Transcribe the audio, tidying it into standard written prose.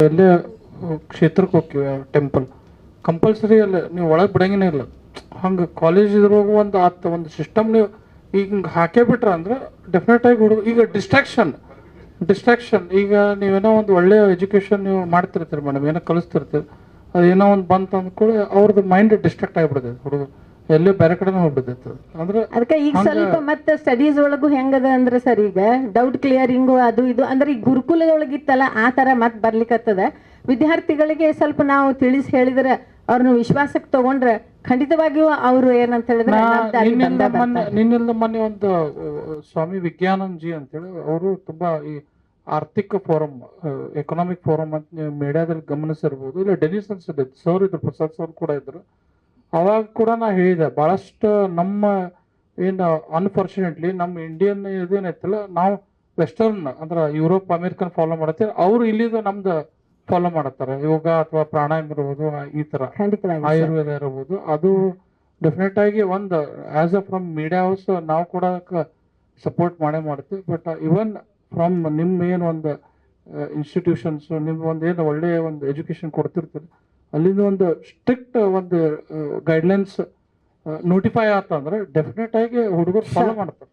ಎಲ್ಲೇ ಕ್ಷೇತ್ರಕ್ಕೆ ಹೋಗ್ತೀವಿ ಟೆಂಪಲ್ ಕಂಪಲ್ಸರಿ ಅಲ್ಲ ನೀವು ಒಳಗೆ ಬಿಡಂಗೇ ಇಲ್ಲ. ಹಂಗೆ ಕಾಲೇಜ್ ಇದ್ರಾಗ ಒಂದು ಸಿಸ್ಟಮ್ ನೀವು ಈಗ ಹಿಂಗೆ ಹಾಕೇ ಬಿಟ್ರ ಅಂದ್ರೆ ಡೆಫಿನೆಟ್ ಆಗಿ ಹುಡುಗ ಈಗ ಡಿಸ್ಟ್ರಾಕ್ಷನ್ ಈಗ ನೀವೇನೋ ಒಂದು ಒಳ್ಳೆ ಎಜುಕೇಶನ್ ನೀವು ಮಾಡ್ತಿರ್ತೀರಿ ಮೇಡಮ್, ಏನೋ ಕಲಿಸ್ತಿರ್ತೀರಿ, ಅದೇನೋ ಒಂದು ಬಂತು ಅಂದ್ಕೊಳ್ಳಿ ಅವ್ರದ್ದು ಮೈಂಡ್ ಡಿಸ್ಟ್ರಾಕ್ಟ್ ಆಗಿಬಿಡ್ತೈತೆ, ಹುಡುಗ ಎಲ್ಲೇ ಬೇರೆ ಕಡೆನೇ ಹೋಗ್ಬಿಡ್ತೈತೆ. ಅಂದ್ರೆ ಅದಕ್ಕೆ ಈಗ ಸ್ವಲ್ಪ ಮತ್ತೆ ಸ್ಟಡೀಸ್ ಒಳಗು ಹೆಂಗದ ಅಂದ್ರೆ ಸರ್ ಈಗ ಡೌಟ್ ಕ್ಲಿಯರಿಂಗು ಅದು ಇದು ಅಂದ್ರೆ ಈಗ ಗುರುಕುಲದೊಳಗಿತ್ತಲ್ಲ ಆ ತರ ಮತ್ ಬರ್ಲಿಕ್ಕತ್ತದ. ವಿದ್ಯಾರ್ಥಿಗಳಿಗೆ ಸ್ವಲ್ಪ ನಾವು ತಿಳಿಸಿ ಹೇಳಿದ್ರೆ ಅವ್ರನ್ನ ವಿಶ್ವಾಸಕ್ಕೆ ತಗೊಂಡ್ರೆ ಖಂಡಿತವಾಗಿಯೂ ಅವರು ಏನಂತ ಹೇಳಿದ್ರೆ ನಿನ್ನೆಲ್ಲ ಮೊನ್ನೆ ಒಂದು ಸ್ವಾಮಿ ವಿಜ್ಞಾನಂದ್ ಜಿ ಅಂತೇಳಿ ಅವರು ತುಂಬಾ ಈ ಆರ್ಥಿಕ ಫೋರಂ, ಎಕನಾಮಿಕ್ ಫೋರಂ ಅಂತ ನೀವು ಮೀಡಿಯಾದಲ್ಲಿ ಗಮನಿಸಿರ್ಬೋದು, ಇಲ್ಲ ಡೆನಿಸ್ ಅನ್ಸಿದೆ ಸರ್ ಇದ್ರು, ಪ್ರಸಾದ್ ಸರ್ ಕೂಡ ಇದ್ರು. ಅವಾಗ ಕೂಡ ನಾ ಹೇಳಿದೆ ಭಾಳಷ್ಟು ನಮ್ಮ ಏನು ಅನ್ಫಾರ್ಚುನೇಟ್ಲಿ ನಮ್ಮ ಇಂಡಿಯನ್ ಇದೇನೈತಲ್ಲ ನಾವು ವೆಸ್ಟರ್ನ್ ಅಂದ್ರೆ ಯುರೋಪ್ ಅಮೇರಿಕನ್ ಫಾಲೋ ಮಾಡತ್ತೀವಿ, ಅವ್ರು ಇಲ್ಲಿದು ನಮ್ದು ಫಾಲೋ ಮಾಡತ್ತಾರೆ. ಯೋಗ ಅಥವಾ ಪ್ರಾಣಾಯಾಮ ಇರ್ಬೋದು, ಈ ತರ ಆಯುರ್ವೇದ ಇರ್ಬೋದು. ಅದು ಡೆಫಿನೆಟ್ ಆಗಿ ಒಂದು as a from media house ನಾವು ಕೂಡ ಸಪೋರ್ಟ್ ಮಾಡೇ ಮಾಡ್ತೀವಿ. ಬಟ್ ಇವನ್ ಫ್ರಮ್ ನಿಮ್ಮ ಏನು ಒಂದು ಇನ್ಸ್ಟಿಟ್ಯೂಷನ್ಸ್ ನಿಮ್ಗೆ ಒಂದು ಏನು ಒಳ್ಳೆಯ ಒಂದು ಎಜುಕೇಶನ್ ಕೊಡ್ತಿರ್ತೀರಿ, ಅಲ್ಲಿಂದ ಒಂದು ಸ್ಟ್ರಿಕ್ಟ್ ಒಂದು ಗೈಡ್ಲೈನ್ಸ್ ನೋಟಿಫೈ ಆತಂದ್ರೆ ಡೆಫಿನೆಟ್ ಆಗಿ ಹುಡುಗರು ಫಾಲೋ ಮಾಡ್ತಾರೆ.